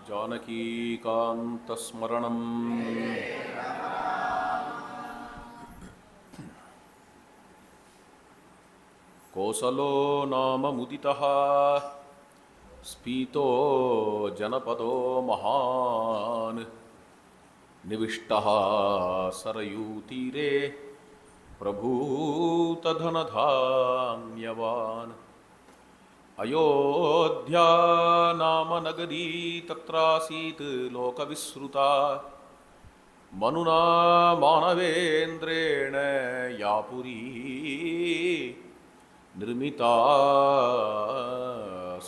जानकीकान्तस्मरणम् कोसलो नाम मुदितः स्फीतो जनपदो महान् निविष्टः सरयूतीरे प्रभूतधनधान्यवान् अयोध्या नाम नगरी तत्रासीत् लोकविश्रुता मनुना मानवेन्द्रेण या पुरी निर्मिता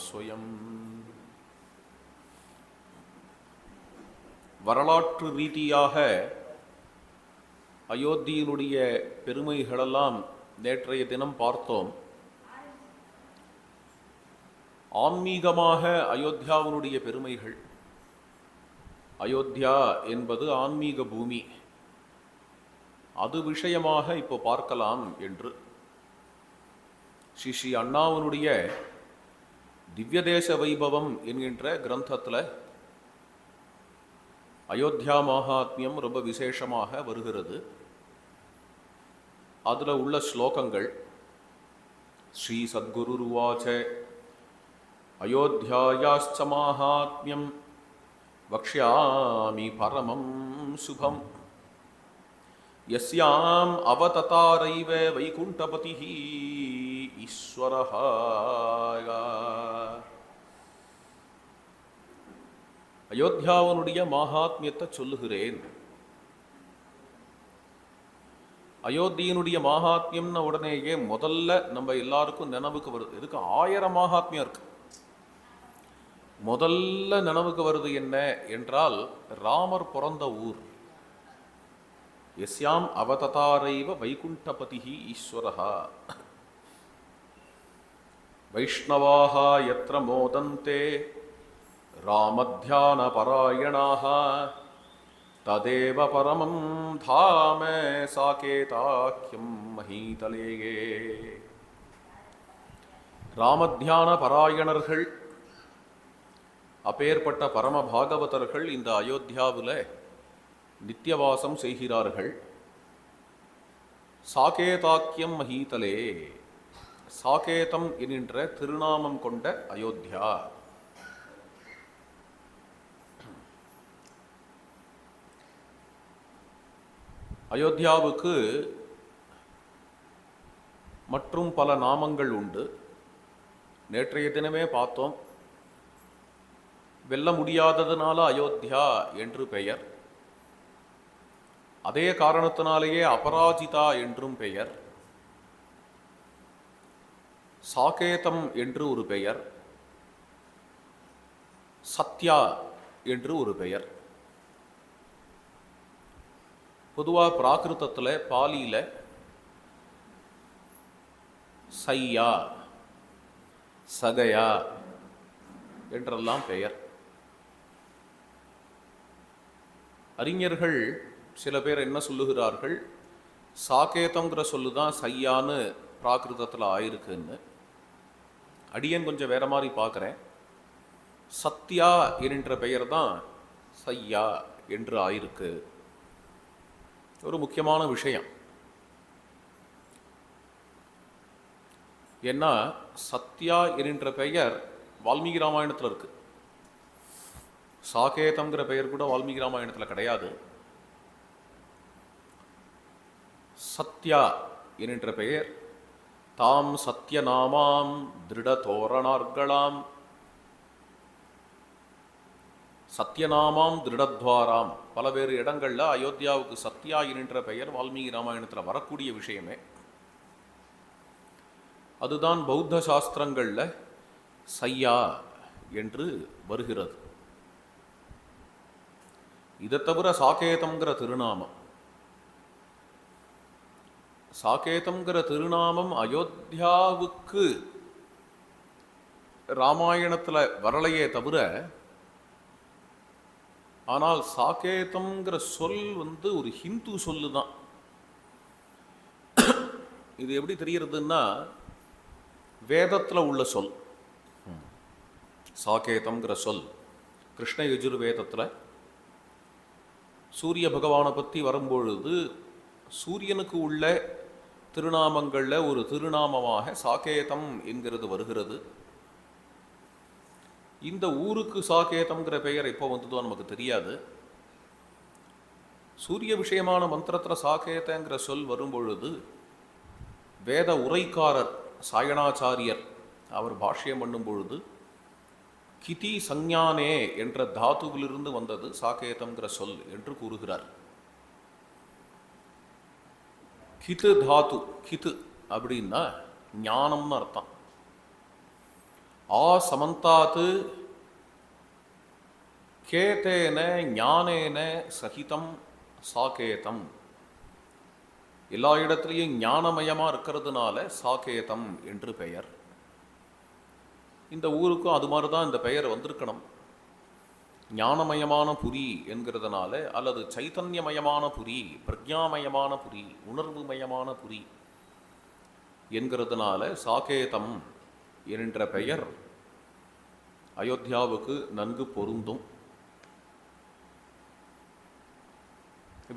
स्वयं. வரலாற்று ரீதியாக அயோத்தியினுடைய பெருமைகளெல்லாம் நேற்றைய தினம் பார்த்தோம். ஆன்மீகமாக அயோத்தியாவினுடைய பெருமைகள், அயோத்தியா என்பது ஆன்மீக பூமி, அது விஷயமாக இப்போ பார்க்கலாம் என்று ஸ்ரீ அண்ணாவினுடைய திவ்யதேச வைபவம் என்கின்ற கிரந்தத்தில் அயோத்தியா மகாத்மியம் ரொம்ப விசேஷமாக வருகிறது. அதில் உள்ள ஸ்லோகங்கள் ஸ்ரீ சத்குருருவாச்ச அயோத்தியாயாச்ச மாஹாத்மியம் வக்ஷ்யாமி பரமம் சுபம் யஸ்யாம் அவததாரைவ வைகுண்டபதிஹ ஈஸ்வரஹ. அயோத்தியாவினுடைய மகாத்மியத்தை சொல்லுகிறேன். அயோத்தியினுடைய மகாத்மியம்னு உடனேயே முதல்ல நம்ம எல்லாருக்கும் நினைவுக்கு வருது. இதுக்கு 1000 மகாத்மியம் இருக்கு. முதல்ல நினைவுக்கு வருது என்ன என்றால் ராமர் பிறந்த ஊர். யஸ்யாம் அவததாரைவ வைகுண்டபதிஹ ஈஸ்வரஹா வைஷ்ணவாஹ யத்ர மோதந்தே ராமத்யான பராயணாஹ ததேவ பரமம் தாம சாகேதாக்கியம் மஹீதலேயே. ராமத்யான பராயணர்கள், அப்பேற்பட்ட பரம பாகவதர்கள் இந்த அயோத்தியாவில் நித்தியவாசம் செய்கிறார்கள். சாகேதாக்கியம் மஹீதலே, சாகேதம் என்கின்ற திருநாமம் கொண்ட அயோத்தியா. அயோத்தியாவுக்கு மற்றும் பல நாமங்கள் உண்டு. நேற்றைய தினமே பார்த்தோம். வெல்ல முடியாததுனால அயோத்தியா என்று பெயர். அதே காரணத்தினாலேயே அபராஜிதா என்றும் பெயர். சாகேதம் என்று ஒரு பெயர், சத்யா என்று ஒரு பெயர். பொதுவாக பிராகிருதத்தில் பாலியில் சையா, சகயா என்றெல்லாம் பெயர். அறிஞர்கள் சில பேர் என்ன சொல்லுகிறார்கள், சாகேதங்கிற சொல்லுதான் சையான்னு பிராகிருதத்தில் ஆயிருக்குன்னு. அடியன் கொஞ்சம் வேற மாதிரி பார்க்குறேன். சத்யா என்கின்ற பெயர் தான் சையா என்று ஆயிருக்கு. ஒரு முக்கியமான விஷயம். ஏன்னா சத்யா என்கின்ற பெயர் வால்மீகி ராமாயணத்தில் இருக்கு. சாகேதம்ங்கிற பெயர் கூட வால்மீகி ராமாயணத்தில் கிடையாது. சத்யா என்கின்ற பெயர் தாம் சத்யநாமாம் திருடதோரணார்களாம் சத்யநாமாம் திருடத்வாராம். பல வேறு இடங்களில் அயோத்தியாவுக்கு சத்யா என்கின்ற பெயர் வால்மீகி ராமாயணத்தில் வரக்கூடிய விஷயமே. அதுதான் பௌத்த சாஸ்திரங்களில் சையா என்று வருகிறது. இதை தவிர சாகேதம்ங்கிற திருநாமம், சாகேதம்ங்கிற திருநாமம் அயோத்தியாவுக்கு ராமாயணத்தில் வரலையே தவிர, ஆனால் சாகேதம்ங்கிற சொல் ஒரு ஹிந்து சொல்லு தான். இது எப்படி தெரிகிறதுன்னா, வேதத்தில் உள்ள சொல் சாகேதம்ங்கிற சொல் கிருஷ்ண யஜுர்வேதத்தில் சூரிய பகவானை பற்றி வரும்பொழுது சூரியனுக்கு உள்ள திருநாமங்களில் ஒரு திருநாமமாக சாகேதம் என்கிறது வருகிறது. இந்த ஊருக்கு சாகேதம்ங்கிற பெயர் எப்போ வந்ததோ நமக்கு தெரியாது. சூரிய விஷயமான மந்திரத்தில் சாகேதங்கிற சொல் வரும்பொழுது வேத உரைக்காரர் சாயணாச்சாரியர் அவர் பாஷ்யம் பண்ணும் பொழுது கிதி சஞ்ஞானே என்ற தாத்துவிலிருந்து வந்தது சாகேதம்ங்கிற சொல் என்று கூறுகிறார். கித்து தாத்து, கித்து அப்படின்னா ஞானம்னு அர்த்தம். ஆ சமந்தாத்து கேதேன ஞானேன சகிதம் சாகேதம். எல்லா இடத்துலையும் ஞானமயமாக இருக்கிறதுனால சாகேதம் என்று பெயர். இந்த ஊருக்கும் அது மாதிரி தான் இந்த பெயர் வந்திருக்கணும். ஞானமயமான புரி என்கிறதுனால, அல்லது சைத்தன்யமயமான புரி, பிரக்ஞாமயமான புரி, உணர்வுமயமான புரி என்கிறதுனால சாகேதம் என்ற பெயர் அயோத்தியாவுக்கு நன்கு பொருந்தும்.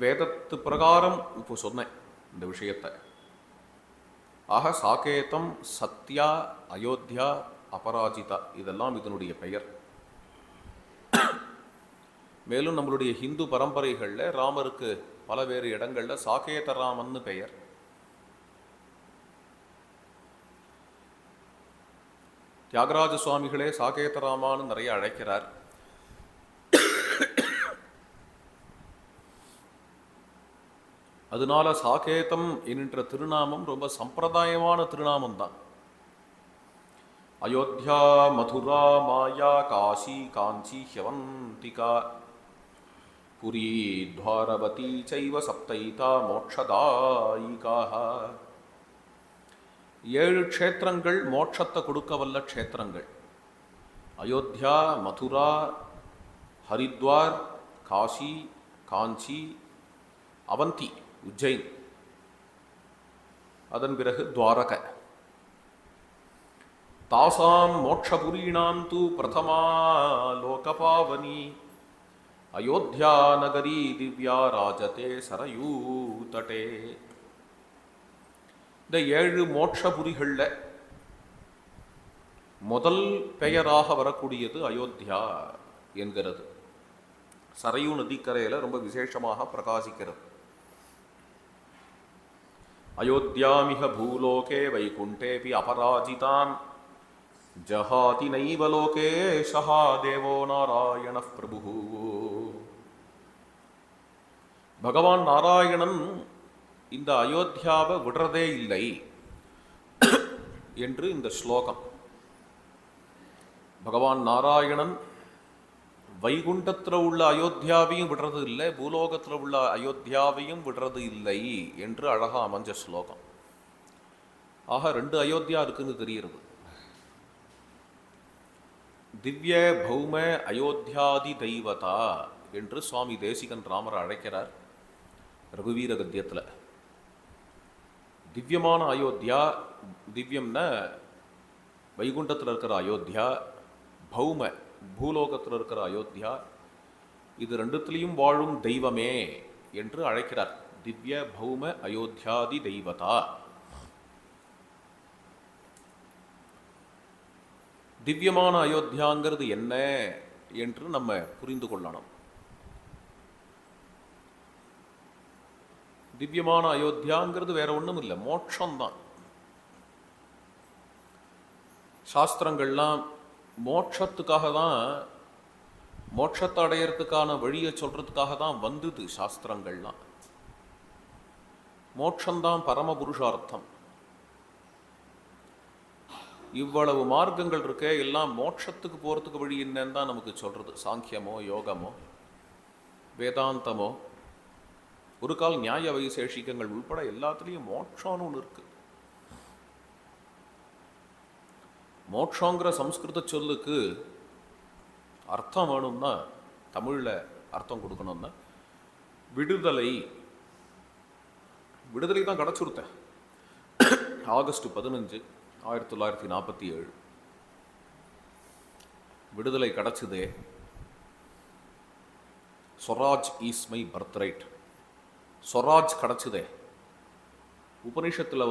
வேதத்து பிரகாரம் இப்போ சொன்னேன் இந்த விஷயத்தை. ஆக சாகேதம், சத்யா, அயோத்தியா, அபராஜிதா இதெல்லாம் இதனுடைய பெயர். மேலும் நம்மளுடைய ஹிந்து பரம்பரைகளில் ராமருக்கு பல வேறு இடங்களில் சாகேத ராமன்னு பெயர். தியாகராஜ சுவாமிகளே சாகேத ராமான்னு நிறைய அழைக்கிறார். அதனால சாகேதம் என்கின்ற திருநாமம் ரொம்ப சம்பிரதாயமான திருநாமம் தான். அயோத்தியா, மதுரா, மாயா, காசி, காஞ்சி, ஹ்யவந்திகா, புரி, துவாரவதி சைவ சப்தைதா மோட்சதாயிகாஹ. 7 க்ஷேத்திரங்கள் மோட்சத்தை கொடுக்க வல்ல க்ஷேத்திரங்கள். அயோத்தியா, மதுரா, ஹரித்வார், காசி, காஞ்சி, அவந்தி, உஜ்ஜைன், அதன் பிறகு துவாரக. தாசாம் மோட்சபுரீணாம் து பிரதமா லோகபாவனி அயோத்தியா நகரி திவ்யா ராஜதே சரயூதடே. இந்த 7 மோட்சபுரிகளில் முதல் பெயராக வரக்கூடியது அயோத்தியா என்கிறது. சரையூ நதிக்கரையில் ரொம்ப விசேஷமாக பிரகாசிக்கிறது. அயோத்தியாமிக பூலோகே வைகுண்டேபி அபராஜிதாம் ஜஹாதி நைவ லோகே ஷஹா தேவோ நாராயண பிரபு. பகவான் நாராயணன் இந்த அயோத்தியாவை விடுறதே இல்லை என்று இந்த ஸ்லோகம். பகவான் நாராயணன் வைகுண்டத்தில் உள்ள அயோத்தியாவையும் விடுறது இல்லை, பூலோகத்தில் உள்ள அயோத்தியாவையும் விடுறது இல்லை என்று அழகா அமைஞ்ச ஸ்லோகம். ஆக 2 அயோத்தியா இருக்குன்னு தெரிகிறது. திவ்ய பௌம அயோத்தியாதி தெய்வதா என்று சுவாமி தேசிகன் ராமரை அழைக்கிறார் ரகுவீர கத்தியத்தில். திவ்யமான அயோத்தியா, திவ்யம்னா வைகுண்டத்தில் இருக்கிற அயோத்தியா, பௌம பூலோகத்தில் இருக்கிற அயோத்தியா, இது 2த்துலேயும் வாழும் தெய்வமே என்று அழைக்கிறார். திவ்ய பௌம அயோத்தியாதி தெய்வதா. திவ்யமான அயோத்தியாங்கிறது என்ன என்று நம்ம புரிந்து கொள்ளணும். திவ்யமான அயோத்தியாங்கிறது வேற ஒன்றும் இல்லை, மோட்சம்தான். சாஸ்திரங்கள்லாம் மோட்சத்துக்காக தான், மோட்சத்தை அடையிறதுக்கான வழியை சொல்றதுக்காக தான் வந்தது சாஸ்திரங்கள்லாம். மோட்சம்தான் பரம புருஷார்த்தம். இவ்வளவு மார்க்கங்கள் இருக்க, எல்லாம் மோட்சத்துக்கு போகிறதுக்கு வழி என்னன்னு தான் நமக்கு சொல்கிறது. சாங்கியமோ, யோகமோ, வேதாந்தமோ, ஒரு கால் நியாய வைசேஷிகங்கள் உள்பட எல்லாத்துலேயும் மோட்சம்னு ஒன்று இருக்குது. மோட்சங்கிற சம்ஸ்கிருத சொல்லுக்கு அர்த்தம் வேணும்னா, தமிழில் அர்த்தம் கொடுக்கணும்னா விடுதலை. விடுதலை தான் கிடச்சுருத்தேன். ஆகஸ்ட் 15, 1947 விடுதலை கிடச்சிதே. Swaraj is my birthright. Swaraj கிடச்சிதே. உபனிஷத்தில்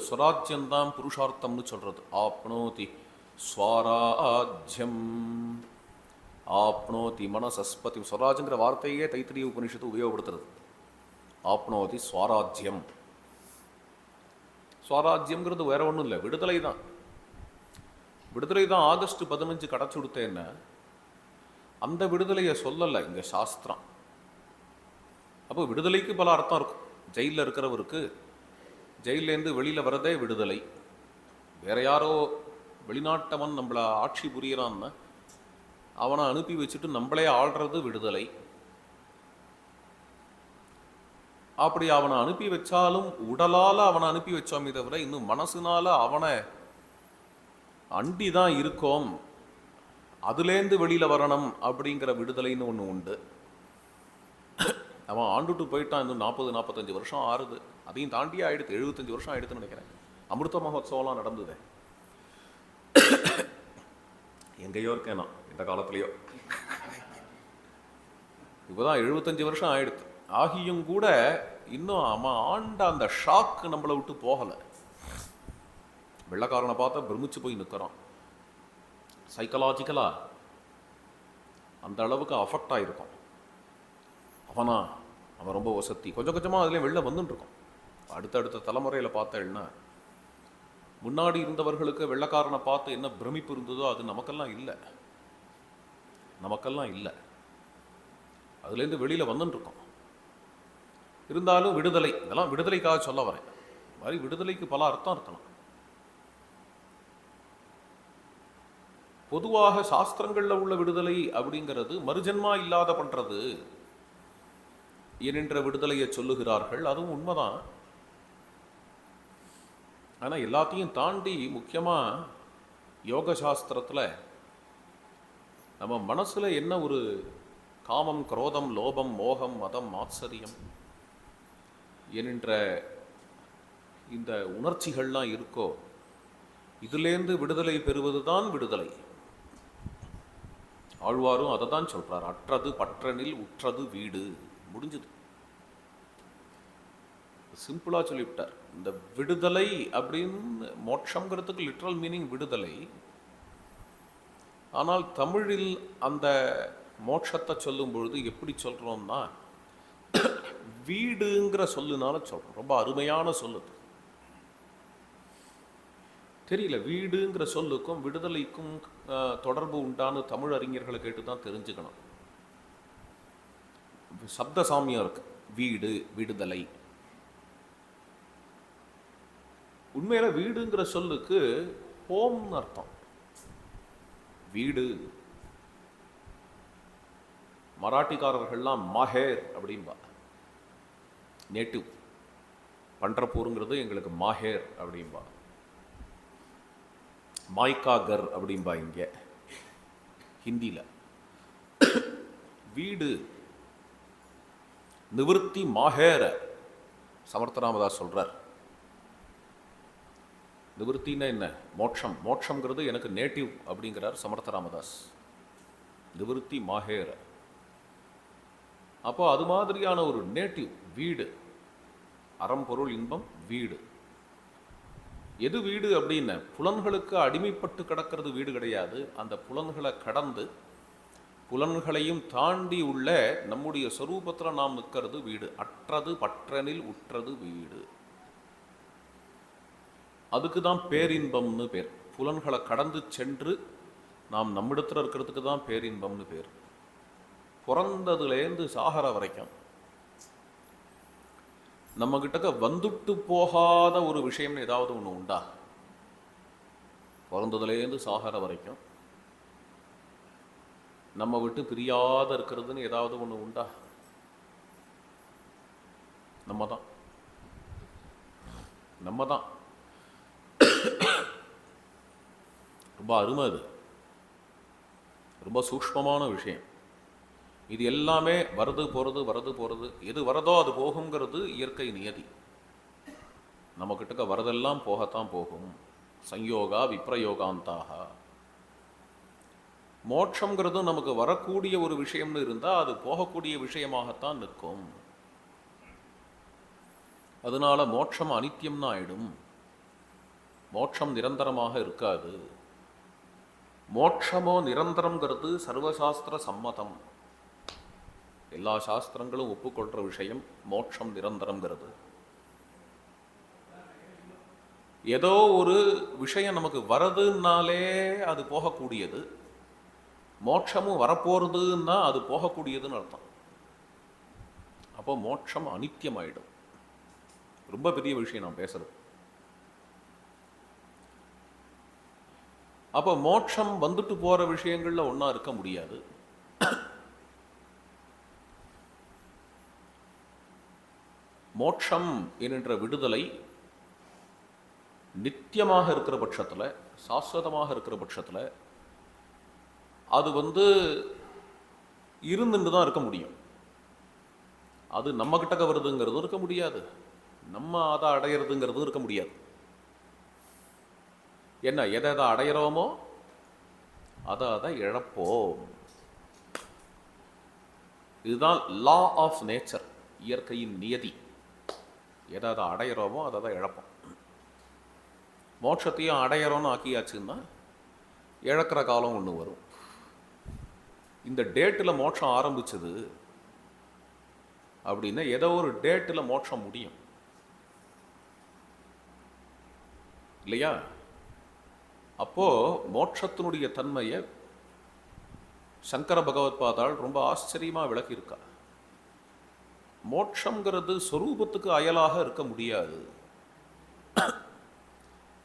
ஸ்வராஜ்யம்தான் புருஷார்த்தம்னு சொல்கிறது. ஆப்னோதி ஸ்வராஜ்யம் ஆப்னோதி மனசஸ்பதி. ஸ்வராஜ்ங்கிற வார்த்தையே தைத்திரிய உபனிஷத்து உபயோகப்படுத்துறது. ஆப்னோதி ஸ்வராஜ்யம். ஸ்வராஜ்யம்ங்கிறது வேற ஒன்றும் இல்லை, விடுதலை தான். விடுதலை தான். ஆகஸ்ட் 15 கிடச்சி கொடுத்தேன்னு அந்த விடுதலையை சொல்லலை இங்கே சாஸ்திரம். அப்போ விடுதலைக்கு பல அர்த்தம் இருக்கும். ஜெயிலில் இருக்கிறவருக்கு ஜெயிலேருந்து வெளியில் வரதே விடுதலை. வேற யாரோ வெளிநாட்டவன் நம்மளை ஆட்சி புரியறான்னு அவனை அனுப்பி வச்சுட்டு நம்மளே ஆள்றது விடுதலை. அப்படி அவனை அனுப்பி வச்சாலும் உடலால் அவனை அனுப்பி வச்சோமே தவிர இன்னும் மனசுனால அவனை அண்டி தான் இருக்கோம். அதுலேருந்து வெளியில் வரணும் அப்படிங்கிற விடுதலைன்னு ஒன்று உண்டு. அவன் ஆண்டுட்டு போயிட்டான். இன்னும் 40-45 வருஷம் ஆறுது. அதையும் தாண்டியே ஆயிடுத்து. 75 வருஷம் ஆயிடுத்துன்னு நினைக்கிறேன். அமிர்த மகோத்சவம்லாம் நடந்தது. எங்கேயோ இருக்கேன் நான், இந்த காலத்துலேயோ. இப்போதான் 75 வருஷம் ஆயிடுத்து. ஆகியும் கூட இன்னும் அவன் ஆண்ட அந்த ஷாக் நம்மளை விட்டு போகலை. வெள்ளக்காரனை பார்த்தா பிரமிச்சு போய் நிற்கிறான். சைக்கலாஜிக்கலா அந்த அளவுக்கு அஃபெக்ட் ஆகிருக்கும். அவன் ரொம்ப வசதி. கொஞ்சம் கொஞ்சமாக அதுலேயும் வெளில வந்துட்டுருக்கோம். அடுத்தடுத்த தலைமுறையில் பார்த்தேன்னா முன்னாடி இருந்தவர்களுக்கு வெள்ளக்காரனை பார்த்து என்ன பிரமிப்பு இருந்ததோ அது நமக்கெல்லாம் இல்லை. அதுலேருந்து வெளியில் வந்துட்டுருக்கோம். இருந்தாலும் விடுதலை, இதெல்லாம் விடுதலைக்காக சொல்ல வரேன். மாதிரி விடுதலைக்கு பல அர்த்தம் இருக்கலாம். பொதுவாக சாஸ்திரங்களில் உள்ள விடுதலை அப்படிங்கிறது மறுஜன்மா இல்லாத பண்ணுறது என்கின்ற விடுதலையை சொல்லுகிறார்கள். அதுவும் உண்மைதான். ஆனால் எல்லாத்தையும் தாண்டி முக்கியமாக யோக சாஸ்திரத்தில் நம்ம மனசில் என்ன ஒரு காமம், குரோதம், லோபம், மோகம், மதம், மாத்சரியம் என்கின்ற இந்த உணர்ச்சிகள்லாம் இருக்கோ, இதிலேருந்து விடுதலை பெறுவது தான் விடுதலை. ஆழ்வாரும் அதை தான் சொல்கிறார். அற்றது பற்றனில் உற்றது வீடு. முடிஞ்சது. சிம்பிளாக சொல்லிவிட்டார். இந்த விடுதலை அப்படின்னு மோட்சங்கிறதுக்கு லிட்ரல் மீனிங் விடுதலை. ஆனால் தமிழில் அந்த மோட்சத்தை சொல்லும் பொழுது எப்படி சொல்கிறோம்னா வீடுங்கிற சொல்லுனால சொல்கிறோம். ரொம்ப அருமையான சொல்லுது. தெரியல, வீடுங்கிற சொல்லுக்கும் விடுதலைக்கும் தொடர்பு உண்டான தமிழ் அறிஞர்களை கேட்டு தான் தெரிஞ்சுக்கணும். சப்த சாமியம் இருக்கு. வீடு, விடுதலை. உண்மையில வீடுங்கிற சொல்லுக்கு ஹோம்னு அர்த்தம். வீடு. மராட்டிக்காரர்கள்லாம் மாஹேர் அப்படின்பா. நேட்டிவ். பண்றப்பூருங்கிறது எங்களுக்கு மாஹேர் அப்படின்பா. மாய்காகர் அப்படின்பா இங்கே ஹிந்தியில். வீடு நிவர்த்தி மாஹேர சமர்த்தராமதாஸ் சொல்றார். நிவர்த்தின்னா என்ன? மோட்சம். மோட்சம்ங்கிறது எனக்கு நேட்டிவ் அப்படிங்கிறார் சமர்த்தராமதாஸ். நிவர்த்தி மாஹேர. அப்போ அது மாதிரியான ஒரு நேட்டிவ் வீடு. அறம் பொருள் இன்பம் வீடு. எது வீடு அப்படின்னு புலன்களுக்கு அடிமைப்பட்டு கிடக்கிறது வீடு கிடையாது. அந்த புலன்களை கடந்து புலன்களையும் தாண்டி உள்ள நம்முடைய சொரூபத்தில் நாம் நிற்கிறது வீடு. அற்றது பற்றனில் உற்றது வீடு. அதுக்கு தான் பேரின்பம்னு பேர். புலன்களை கடந்து சென்று நாம் நம்மிடத்தில் இருக்கிறதுக்கு தான் பேரின்பம்னு பேர். பிறந்ததுலேருந்து சாகர வரைக்கும் நம்ம கிட்டக்க வந்துட்டு போகாத ஒரு விஷயம்னு ஏதாவது ஒன்று உண்டா? பிறந்ததுலேருந்து சாகர வரைக்கும் நம்ம விட்டு பிரியாத இருக்கிறதுன்னு ஏதாவது ஒன்று உண்டா? நம்ம தான். ரொம்ப அருமை. அது ரொம்ப சூக்ஷ்மமான விஷயம். இது எல்லாமே வருது போகிறது. எது வரதோ அது போகுங்கிறது இயற்கை நியதி. நம்ம கிட்டக்க வரதெல்லாம் போகத்தான் போகும். சம்யோகா விப்ரயோகாந்தாக. மோட்சங்கிறது நமக்கு வரக்கூடிய ஒரு விஷயம்னு இருந்தால் அது போகக்கூடிய விஷயமாகத்தான் நிற்கும். அதனால மோட்சம் அனித்தியம்னு ஆயிடும். மோட்சம் நிரந்தரமாக இருக்காது. மோட்சமோ நிரந்தரங்கிறது சர்வசாஸ்திர சம்மதம். எல்லா சாஸ்திரங்களும் ஒப்புக்கொள்கிற விஷயம் மோட்சம் நிரந்தரங்கிறது. ஏதோ ஒரு விஷயம் நமக்கு வரதுனாலே அது போகக்கூடியது, மோட்சமும் வரப்போறதுன்னா அது போகக்கூடியதுன்னு அர்த்தம். அப்போ மோட்சம் அனித்தியமாயிடும். ரொம்ப பெரிய விஷயம் நான் பேசுறது. அப்போ மோட்சம் வந்துட்டு போற விஷயங்கள்ல ஒன்றா இருக்க முடியாது. மோட்சம் என்கின்ற விடுதலை நித்தியமாக இருக்கிற பட்சத்தில், சாஸ்வதமாக இருக்கிற பட்சத்தில் அது இருந்துட்டு தான் இருக்க முடியும். அது நம்ம கிட்டக்க வருதுங்கிறதும் இருக்க முடியாது, நம்ம அதை அடையிறதுங்கிறதும் இருக்க முடியாது. என்ன, எதை எதை அடையிறோமோ அதை இழப்போம். இதுதான் லா ஆஃப் நேச்சர், இயற்கையின் நியதி. எதை அதை அடையிறோமோ அதை இழப்போம். மோட்சத்தையும் அடையிறோன்னு ஆக்கியாச்சுன்னா இழக்கிற காலம் ஒன்று வரும். இந்த டேட்டில் மோட்சம் ஆரம்பிச்சது அப்படின்னா ஏதோ ஒரு டேட்டில் மோட்சம் முடியும் இல்லையா? அப்போ மோட்சத்தினுடைய தன்மையை சங்கர பகவத்பாதாள் ரொம்ப ஆச்சரியமா விளக்கியிருக்கா. மோட்சங்கிறது சொரூபத்துக்கு அயலாக இருக்க முடியாது.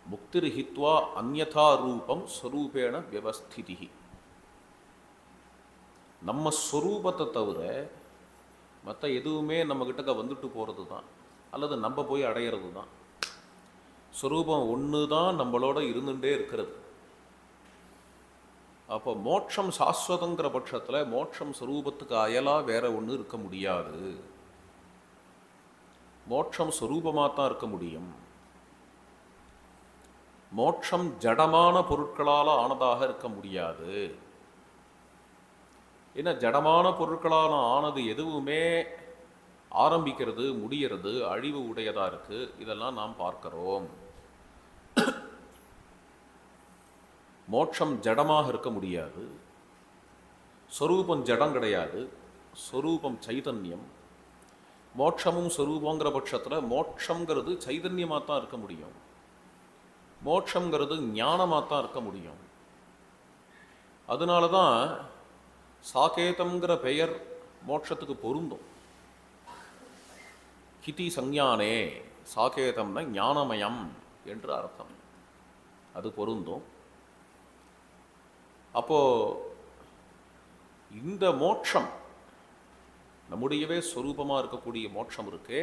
முக்திர் ஹித்வா அந்யதா ரூபம் ஸ்வரூபேண வியவஸ்திதி. நம்ம ஸ்வரூபத்தை தவிர மற்ற எதுவுமே நம்ம கிட்டக்க வந்துட்டு போகிறது தான், அல்லது நம்ம போய் அடையிறது தான். ஸ்வரூபம் ஒன்று தான் நம்மளோட இருந்துட்டே இருக்கிறது. அப்போ மோட்சம் சாஸ்வதங்கிற பட்சத்தில் மோட்சம் ஸ்வரூபத்துக்கு அயலாக வேற ஒன்று இருக்க முடியாது. மோட்சம் ஸ்வரூபமாக தான் இருக்க முடியும். மோட்சம் ஜடமான பொருட்களால் ஆனதாக இருக்க முடியாது. ஏன்னா ஜடமான பொருட்களால் ஆனது எதுவுமே ஆரம்பிக்கிறது, முடிகிறது, அழிவு உடையதாக இருக்கு. இதெல்லாம் நாம் பார்க்கிறோம். மோட்சம் ஜடமாக இருக்க முடியாது. ஸ்வரூபம் ஜடம் கிடையாது, ஸ்வரூபம் சைதன்யம். மோட்சமும் ஸ்வரூபங்கிற பட்சத்தில் மோட்சங்கிறது சைதன்யமாக தான் இருக்க முடியும், மோட்சங்கிறது ஞானமாக தான் இருக்க முடியும். அதனால தான் சாகேதம்ங்கிற பெயர் மோட்சத்துக்கு பொருந்தும். கிதி சஞ்ஞானே, சாகேதம்னா ஞானமயம் என்று அர்த்தம், அது பொருந்தும். அப்போ இந்த மோட்சம் நம்முடையவே ஸ்வரூபமாக இருக்கக்கூடிய மோட்சம் இருக்கே,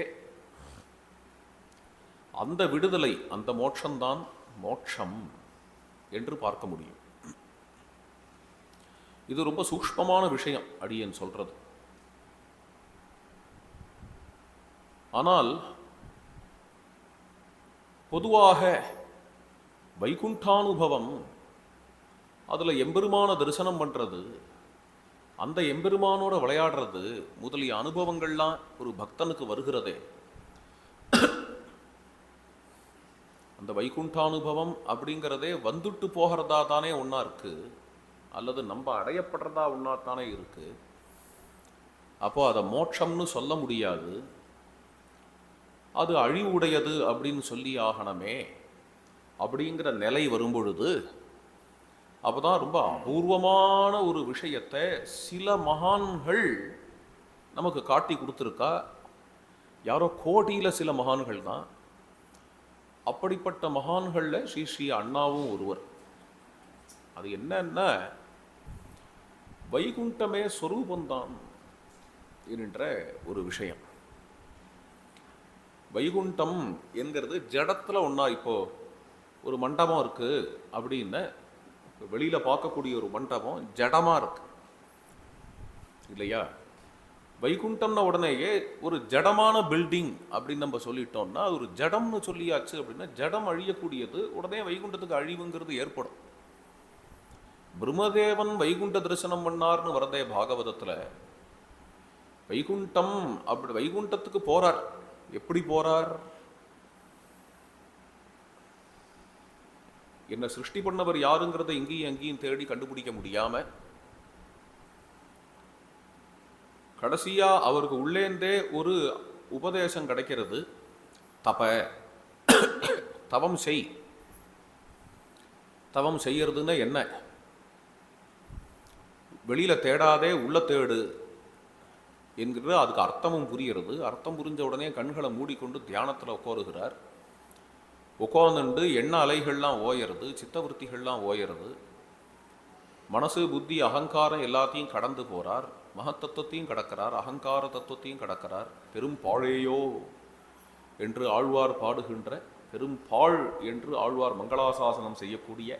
அந்த விடுதலை, அந்த மோட்சம்தான் மோட்சம் என்று பார்க்க முடியும். இது ரொம்ப சூக்ஷ்மமான விஷயம் அடியேன் சொல்றது. ஆனால் பொதுவாக வைகுண்டானுபவம், அதில் எம்பெருமான தரிசனம் பண்ணுறது, அந்த எம்பெருமானோட விளையாடுறது முதலிய அனுபவங்கள்லாம் ஒரு பக்தனுக்கு வருகிறதே, அந்த வைகுண்டானுபவம் அப்படிங்கிறதே வந்துட்டு போகிறதா தானே ஒன்றா இருக்குது, அல்லது நம்ம அடையப்படுறதா ஒன்றா தானே இருக்குது. அப்போ அதை மோட்சம்னு சொல்ல முடியாது, அது அழிவுடையது அப்படின்னு சொல்லி ஆகணுமே அப்படிங்கிற நிலை வரும்பொழுது அப்போதான் ரொம்ப அபூர்வமான ஒரு விஷயத்தை சில மகான்கள் நமக்கு காட்டி கொடுத்துருக்கா. யாரோ கோடியில் சில மகான்கள் தான். அப்படிப்பட்ட மகான்களில் ஸ்ரீ ஸ்ரீ அண்ணாவும் ஒருவர். அது என்னன்னா, வைகுண்டமே ஸ்வரூபந்தான் என்கின்ற ஒரு விஷயம். வைகுண்டம் என்கிறது ஜடத்தில் ஒன்றா. இப்போ ஒரு மண்டபம் இருக்குது அப்படின்னு வெளியில் பார்க்கக்கூடிய ஒரு மண்டபம் ஜடமாக இருக்கு இல்லையா? வைகுண்டம்னா உடனேயே ஒரு ஜடமான பில்டிங் அப்படின்னு நம்ம சொல்லிட்டோம்னா அது ஒரு ஜடம்னு சொல்லியாச்சு அப்படின்னா ஜடம் அழியக்கூடியது, உடனே வைகுண்டத்துக்கு அழிவுங்கிறது ஏற்படும். பிரம்மதேவன் வைகுண்ட தரிசனம் பண்ணார்னு வரதே பாகவதத்தில். வைகுண்டம், அப்படி வைகுண்டத்துக்கு போறார். எப்படி போறார்? என்ன சிருஷ்டி பண்ணவர் யாருங்கிறத இங்கேயும் அங்கேயும் தேடி கண்டுபிடிக்க முடியாம கடைசியா அவருக்கு உள்ளேந்தே ஒரு உபதேசம் கிடைக்கிறது. தவம் செய். தவம் செய்யறதுன்னு என்ன? வெளியில தேடாதே, உள்ள தேடு என்கிறது அதுக்கு அர்த்தமும் புரிகிறது. அர்த்தம் புரிஞ்ச உடனே கண்களை மூடிக்கொண்டு தியானத்தில் உட்காருகிறார். உட்காந்துண்டு எண்ண அலைகள்லாம் ஓயறது, சித்தவருத்திகள்லாம் ஓயறது. மனசு, புத்தி, அகங்காரம் எல்லாத்தையும் கடந்து போறார். மகத்தத்துவத்தையும் கடக்கிறார், அகங்கார தத்துவத்தையும் கடக்கிறார். பெரும் பாழேயோ என்று ஆழ்வார் பாடுகின்ற, பெரும் பாழ் என்று ஆழ்வார் மங்களாசாசனம் செய்யக்கூடிய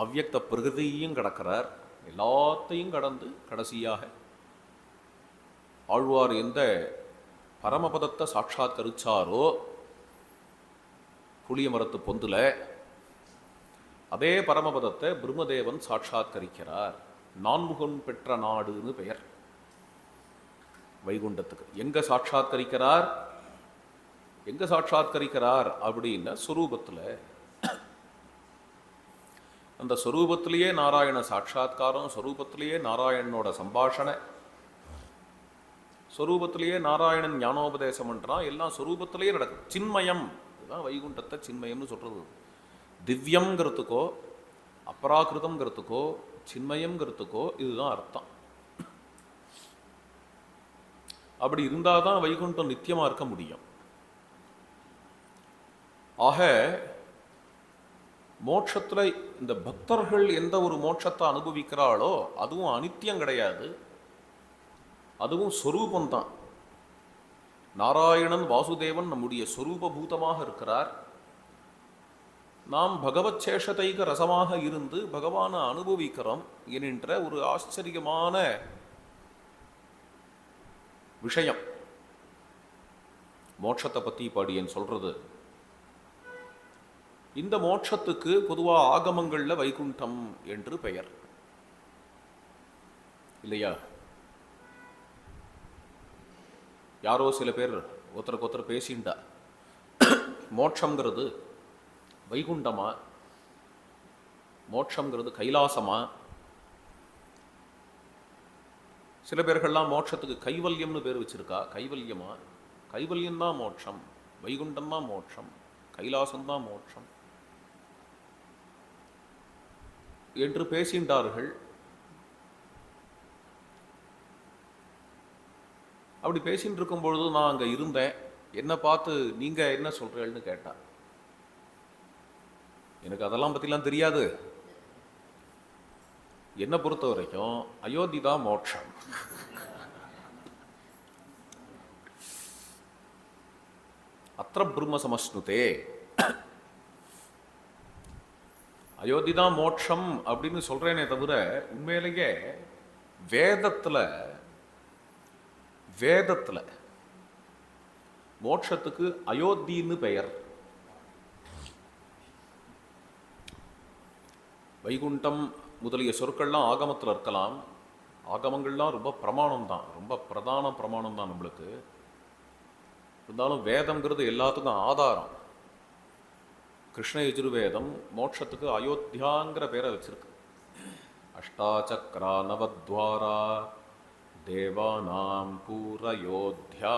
அவ்யக்த பிரகிருதியையும் கடக்கிறார். எல்லாத்தையும் கடந்து கடைசியாக ஆழ்வார் எந்த பரமபதத்தை சாட்சாத்கரிச்சாரோ புளிய மரத்து பொந்துல, அதே பரமபதத்தை பிரம்மதேவன் சாட்சாத்கரிக்கிறார். நான்முகன் பெற்ற நாடுன்னு பெயர் வைகுண்டத்துக்கு. எங்க சாட்சாத்கரிக்கிறார்? எங்க சாட்சாத்கரிக்கிறார் அப்படின்னா சொரூபத்தில். அந்த சொரூபத்திலேயே நாராயண சாட்சாத்காரம், சொரூபத்திலேயே நாராயணனோட சம்பாஷணை, சொரூபத்திலேயே நாராயணன் ஞானோபதேசம் பண்றான். எல்லாம் சொரூபத்திலேயே நடக்கும். சின்மயம், இதுதான் வைகுண்டத்தை சின்மயம்னு சொல்றது. திவ்யம்ங்கிறதுக்கோ அபராகிருதம்ங்கிறதுக்கோ சின்மயம்ங்கிறதுக்கோ இதுதான் அர்த்தம். அப்படி இருந்தால் தான் வைகுண்டம் நித்தியமாக இருக்க முடியும். ஆக மோட்சத்தில் இந்த பக்தர்கள் எந்த ஒரு மோட்சத்தை அனுபவிக்கிறாளோ அதுவும் அனித்தியம் கிடையாது, அதுவும் சொரூபந்தான். நாராயணன் வாசுதேவன் நம்முடைய சொரூபபூதமாக இருக்கிறார். நாம் பகவத் சேஷதைக ரசமாக இருந்து பகவானை அனுபவிக்கிறோம் என்கின்ற ஒரு ஆச்சரியமான விஷயம் மோட்சத்தை பற்றி பாடியன் சொல்றது. இந்த மோட்சத்துக்கு பொதுவாக ஆகமங்களில் வைகுண்டம் என்று பெயர் இல்லையா? யாரோ சில பேர் ஒருத்தருக்கு ஒருத்தர் பேசிண்டா, மோட்சங்கிறது வைகுண்டமா, மோட்சங்கிறது கைலாசமா? சில பேர்கள்லாம் மோட்சத்துக்கு கைவல்யம்னு பேர் வச்சிருக்கா. கைவல்யமா? கைவல்யம் தான் மோட்சம், வைகுண்டம் தான் மோட்சம், கைலாசம் தான் மோட்சம் என்று பேசின்றார்கள். அப்படி பேசின்னு இருக்கும் பொழுது நான் அங்கே இருந்தேன். என்னை பார்த்து நீங்கள் என்ன சொல்கிறீங்கன்னு கேட்டேன். எனக்கு அதெல்லாம் பற்றிலாம் தெரியாது. என்னை பொறுத்த வரைக்கும் அயோத்தி தான் மோட்சம். அத்திர பிரம்ம சமஸ்னுதே, அயோத்தி தான் மோட்சம் அப்படின்னு சொல்கிறேனே தவிர உண்மையிலேயே வேதத்தில் மோட்சத்துக்கு அயோத்தின்னு பெயர். வைகுண்டம் முதலிய சொற்கள்லாம் ஆகமத்தில் இருக்கலாம். ஆகமங்கள்லாம் ரொம்ப பிரமாணம் தான், ரொம்ப பிரதான பிரமாணம் தான் நம்மளுக்கு. இருந்தாலும் வேதம்ங்கிறது எல்லாத்துக்கும் ஆதாரம். கிருஷ்ண யஜுர்வேதம் மோட்சத்துக்கு அயோத்தியாங்கிற பேரை வச்சிருக்கு. அஷ்டாச்சக்ரா நவத்வாரா தேவானாம் பூரயோத்யா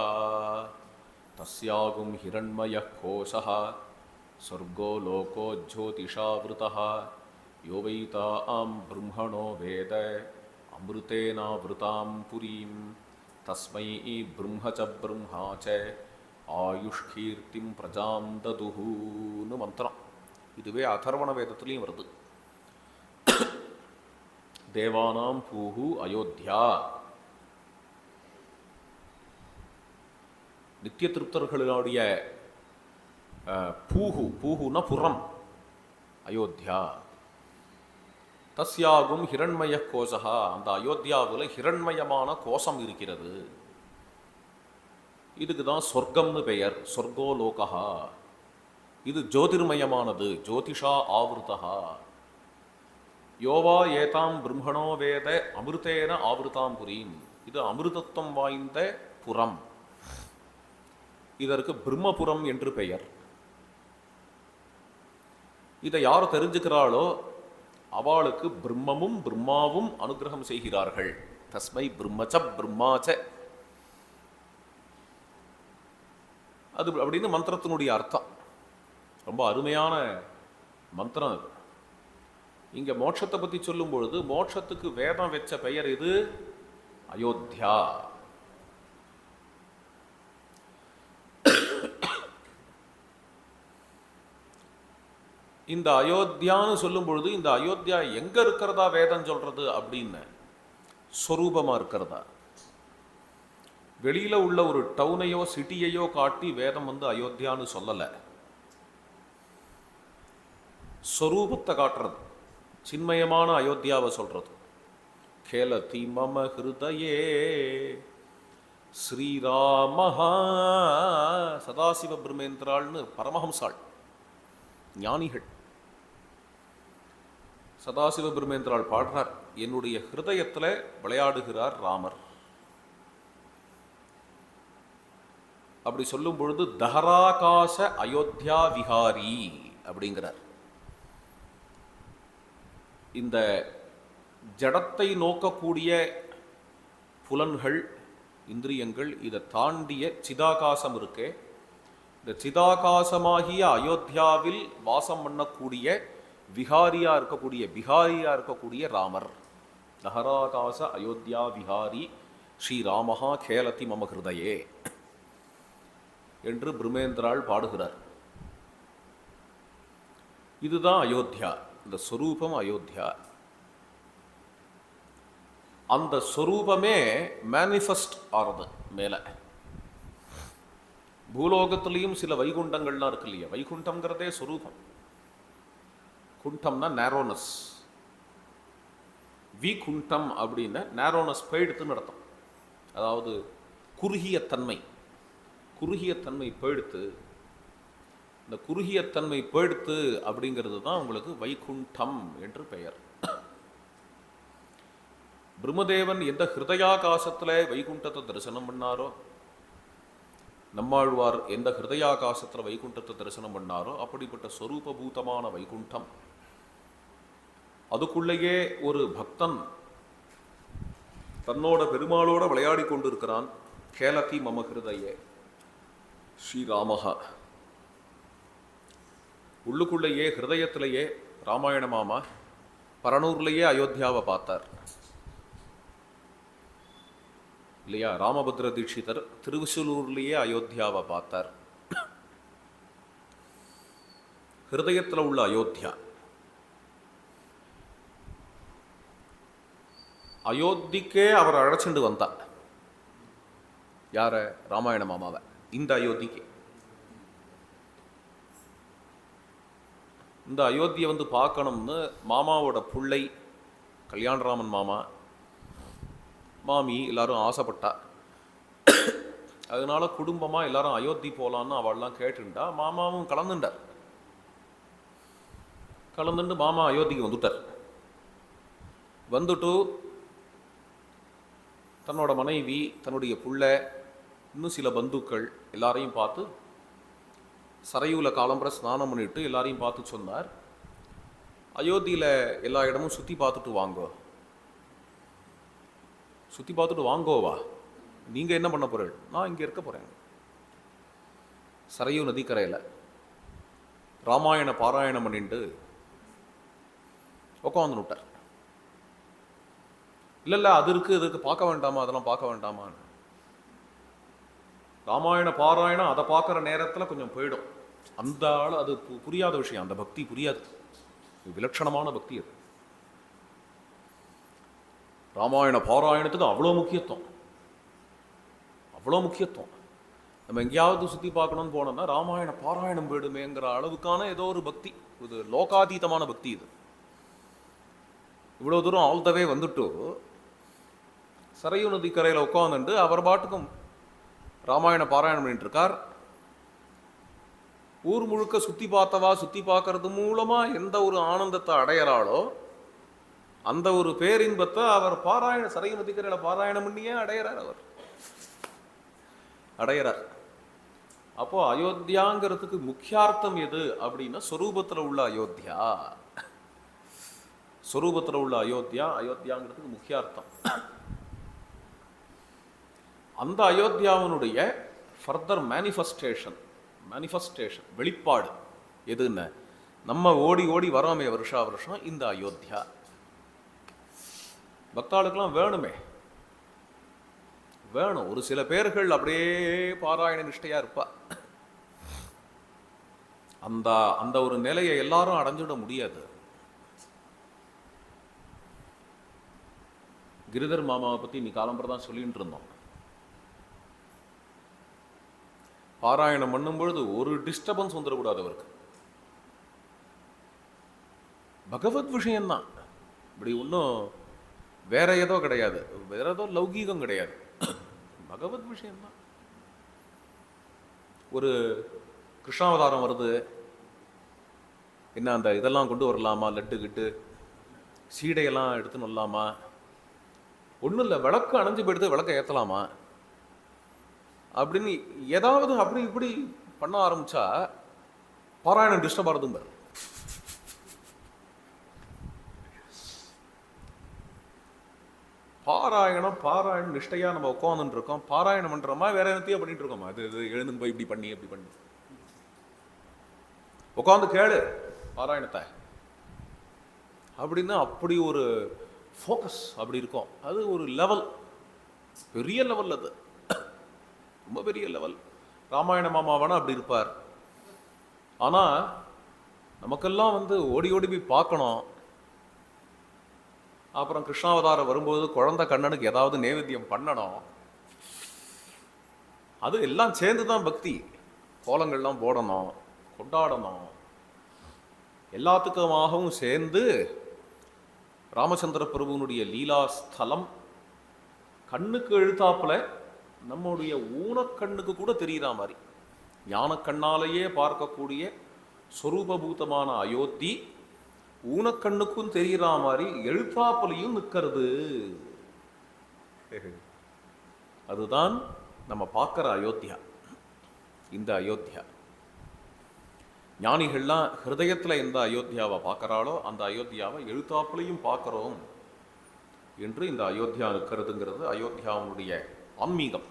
தஸ்யாகும் ஹிரண்மய கோஷः சொர்கோ லோகோ ஜோதிஷாவிருதः யோ வைதாம் பிரம்மணோ வேத அமிர்தேனாவிருதாம் புரீம் தஸ்மை பிரம்ம ச பிரம்மா ச ஆயுஷ்கீர்த்திம் பிரஜாம் ததுஹுன்னு மந்திரம். இதுவே அதர்வண வேதத்துலேயும் வருது. தேவானாம் பூஹு அயோத்தியா. நித்திய திருப்தர்களுடைய பூஹுன்னா புறம், அயோத்தியா. தஸ்யாகும் ஹிரண்மய கோஷா, அந்த அயோத்தியாவில் ஹிரண்மயமான கோஷம் இருக்கிறது. இதுக்கு தான் சொர்க்கம்னு பெயர், சொர்க்கோ லோகா. இது ஜோதிர்மயமானது, ஜோதிஷா ஆவிருதா. யோவா ஏதாம் பிரம்மணோ வேத அமிர்தேன ஆவிருதாம் புரீம். இது அமிர்தத்துவம் வாய்ந்த புறம். இதற்கு பிரம்மபுரம் என்று பெயர். இதை யார் தெரிஞ்சுக்கிறாளோ அவளுக்கு பிரம்மமும் பிரம்மாவும் அனுகிரகம் செய்கிறார்கள். தஸ்மை பிரம்மச்ச பிரம்மாச்ச. அது அப்படின்னு மந்திரத்தினுடைய அர்த்தம். ரொம்ப அருமையான மந்திரம் அது. இங்க மோட்சத்தை பத்தி சொல்லும் பொழுது மோட்சத்துக்கு வேதம் வச்ச பெயர் இது அயோத்தியா. இந்த அயோத்தியான்னு சொல்லும் பொழுது இந்த அயோத்தியா எங்க இருக்கிறதா வேதம் சொல்றது அப்படின்னு ஸ்வரூபமா இருக்கிறதா? வெளியில உள்ள ஒரு டவுனையோ சிட்டியையோ காட்டி வேதம் அயோத்தியான்னு சொல்லல. ஸ்வரூபத்தை காட்டுறது, சின்மயமான அயோத்தியாவை சொல்றது. கேலதி மம ஹிருதயே ஸ்ரீராமஹா. சதாசிவ பிரம்மேந்திராள்னு பரமஹம்சாள் ஞானிகள் சதாசிவ பிரம்மேந்திராள் பாடுறார், என்னுடைய ஹிருதயத்துல விளையாடுகிறார் ராமர். அப்படி சொல்லும் பொழுது தஹராகாச அயோத்தியா விஹாரி அப்படிங்கிறார். இந்த ஜடத்தை நோக்கக்கூடிய புலன்கள், இந்திரியங்கள், இதை தாண்டிய சிதாகாசம் இருக்கே, இந்த சிதாகாசமாகிய அயோத்தியாவில் வாசம் பண்ணக்கூடிய விஹாரியா இருக்கக்கூடிய ராமர். தஹராகாச அயோத்தியா விஹாரி ஸ்ரீராமஹா கேலதி மம ஹிருதயே என்று பிரம்மேந்திராள் பாடுகிறார். இதுதான் அயோத்தியா. இந்த ஸ்வரூபம் அயோத்தியா. அந்த ஸ்வரூபமே மேனிஃபெஸ்ட் ஆறது மேல. பூலோகத்திலையும் சில வைகுண்டங்கள்லாம் இருக்கு இல்லையா? வைகுண்டம்ங்கிறதே ஸ்வரூபம். குண்டம்னா நேரோனஸ். விகுண்டம் அப்படின்னு நேரோனஸ் போயிடுத்துன்னு அர்த்தம். அதாவது குறுகிய தன்மை. குறுகிய தன்மை போயிடுத்து. இந்த குறுகிய தன்மை போயிடுத்து அப்படிங்கிறது தான் உங்களுக்கு வைகுண்டம் என்று பெயர். பிரம்மதேவன் எந்த ஹிருதயாகாசத்துல வைகுண்டத்தை தரிசனம் பண்ணாரோ, நம்மாழ்வார் எந்த ஹிருதயாகாசத்துல வைகுண்டத்தை தரிசனம் பண்ணாரோ அப்படிப்பட்ட ஸ்வரூபபூதமான வைகுண்டம். அதுக்குள்ளேயே ஒரு பக்தன் தன்னோட பெருமாளோட விளையாடி கொண்டிருக்கிறான். கேலதி மம ஹிருதயே ஸ்ரீராமஹா. உள்ளுக்குள்ளேயே ஹிருதயத்திலேயே ராமாயண மாமா பரனூர்லேயே அயோத்தியாவை பார்த்தார் இல்லையா? ராமபத்ர தீட்சிதர் திருவிசலூர்லேயே அயோத்தியாவை பார்த்தார். ஹிருதயத்தில் உள்ள அயோத்தியா. அயோத்திக்கே அவர் அழைச்சிட்டு வந்தார். யார? ராமாயண மாமாவை. இந்த அயோத்திக்கு, இந்த அயோத்தியை பார்க்கணும்னு மாமாவோட பிள்ளை கல்யாணராமன் மாமா, மாமி எல்லாரும் ஆசைப்பட்டா. அதனால குடும்பமா எல்லாரும் அயோத்தி போலான்னு அவள்லாம் கேட்டுண்டா. மாமாவும் கலந்துட்டார். கலந்துட்டு மாமா அயோத்திக்கு வந்துட்டார். வந்துட்டு தன்னோட மனைவி, தன்னுடைய புள்ளை, இன்னும் சில பந்துக்கள் எல்லாரையும் பார்த்து சரையூல காலம்பரை ஸ்நானம் பண்ணிட்டு எல்லாரையும் பார்த்து சொன்னார், அயோத்தியில் எல்லா இடமும் சுற்றி பார்த்துட்டு வாங்கோ. சுற்றி பார்த்துட்டு வாங்கோவா? நீங்கள் என்ன பண்ண போகிறீர்கள்? நான் இங்கே இருக்க போகிறேன். சரையூ நதிக்கரையில் ராமாயண பாராயணம் பண்ணிட்டு உட்காந்து விட்டார். இல்லை அது இருக்குது, இதுக்கு பார்க்க வேண்டாமா, அதெல்லாம் பார்க்க வேண்டாமான்னு. ராமாயண பாராயணம் அதை பார்க்குற நேரத்தில் கொஞ்சம் போயிடும். அந்த ஆள் அது புரியாத விஷயம், அந்த பக்தி புரியாது. விலட்சணமான பக்தி அது. ராமாயண பாராயணத்துக்கு அவ்வளோ முக்கியத்துவம், அவ்வளோ முக்கியத்துவம். நம்ம எங்கேயாவது சுற்றி பார்க்கணும்னு போனோம்னா ராமாயண பாராயணம் போயிடுமேங்கிற அளவுக்கான ஏதோ ஒரு பக்தி. இது லோகாதீதமான பக்தி. இது இவ்வளோ தூரம் ஆல்தவே வந்துட்டு சரையூ நதி கரையில் உட்காந்துட்டு அவர் பாட்டுக்கும் ராமாயண பாராயணம் பண்ணிட்டு இருக்கார். ஊர் முழுக்க சுற்றி பார்த்தவா சுற்றி பார்க்கறது மூலமாக எந்த ஒரு ஆனந்தத்தை அடையிறாளோ அந்த ஒரு பேரின்பத்தை அவர் பாராயண சரை நதிக்கரையில பாராயணம் பண்ணியே அடையிறார். அவர் அடையிறார். அப்போ அயோத்தியாங்கிறதுக்கு முக்கியார்த்தம் எது அப்படின்னா சொரூபத்தில் உள்ள அயோத்தியா. சொரூபத்தில் உள்ள அயோத்தியா, அயோத்தியாங்கிறதுக்கு முக்கியார்த்தம். அந்த அயோத்தியாவினுடைய ஃபர்தர் மேனிஃபெஸ்டேஷன் வெளிப்பாடு எதுன்னு நம்ம ஓடி ஓடி வரோமே வருஷா வருஷம் இந்த அயோத்தியா. பக்தாளுக்கெல்லாம் வேணுமே, வேணும். ஒரு சில பேர்கள் அப்படியே பாராயண நிஷ்டையா இருப்பா. அந்த அந்த ஒரு நிலையை எல்லாரும் அடைஞ்சிட முடியாது. கிரிதர் மாமாவை பத்தி நீ காலம்பரம் தான் சொல்லிட்டு இருந்தோம். பாராயணம் பண்ணும் பொழுது ஒரு டிஸ்டர்பன்ஸ் வந்துடக்கூடாது அவருக்கு. பகவத் விஷயம்தான், இப்படி ஒன்றும் வேற ஏதோ கிடையாது, வேற ஏதோ லௌகீகம் கிடையாது, பகவத் விஷயம்தான். ஒரு கிருஷ்ணாவதாரம் வருது, என்ன அந்த இதெல்லாம் கொண்டு வரலாமா, லட்டு கிட்டு சீடையெல்லாம் எடுத்துன்னு வரலாமா, ஒன்றும் இல்லை, விளக்கு அணைஞ்சு போயிடுது, விளக்கை ஏற்றலாமா அப்படின்னு ஏதாவது அப்படி இப்படி பண்ண ஆரம்பிச்சா பாராயணம் டிஸ்டர்ப் ஆகுதுங்க. பாராயணம் நிஷ்டையா நம்ம உட்காந்துட்டு இருக்கோம். பாராயணம் பண்றோமா வேற என்னத்தையும் பண்ணிட்டு இருக்கோமா? அது எழுந்து போய் இப்படி பண்ணி அப்படி பண்ணி உட்காந்து கேளு பாராயணத்தை அப்படின்னு அப்படி ஒரு ஃபோக்கஸ் அப்படி இருக்கும். அது ஒரு லெவல், பெரிய லெவல், அது ரொம்ப பெரிய லெவல். ராமாயண மாமாவானா அப்படி இருப்பார். ஆனா நமக்கெல்லாம் ஓடி ஓடி போய் பார்க்கணும். அப்புறம் கிருஷ்ணாவதாரம் வரும்போது குழந்தை கண்ணனுக்கு ஏதாவது நைவேத்தியம் பண்ணணும். அது எல்லாம் சேர்ந்துதான் பக்தி. கோலங்கள்லாம் போடணும், கொண்டாடணும், எல்லாத்துக்குமாகவும் சேர்ந்து ராமச்சந்திர பிரபுனுடைய லீலா ஸ்தலம் கண்ணுக்கு எழுத்தாப்புல நம்முடைய ஊனக்கண்ணுக்கு கூட தெரியுற மாதிரி ஞானக்கண்ணாலேயே பார்க்கக்கூடிய சொரூபபூதமான அயோத்தி ஊனக்கண்ணுக்கும் தெரியுற மாதிரி எழுத்தாப்புலையும் நிற்கிறது. அதுதான் நம்ம பார்க்குற அயோத்தியா. இந்த அயோத்தியா ஞானிகள்லாம் ஹிருதயத்தில் எந்த அயோத்தியாவை பார்க்குறாளோ அந்த அயோத்தியாவை எழுத்தாப்புலையும் பார்க்குறோம் என்று இந்த அயோத்தியா நிற்கிறதுங்கிறது அயோத்தியாவுடைய ஆன்மீகம்.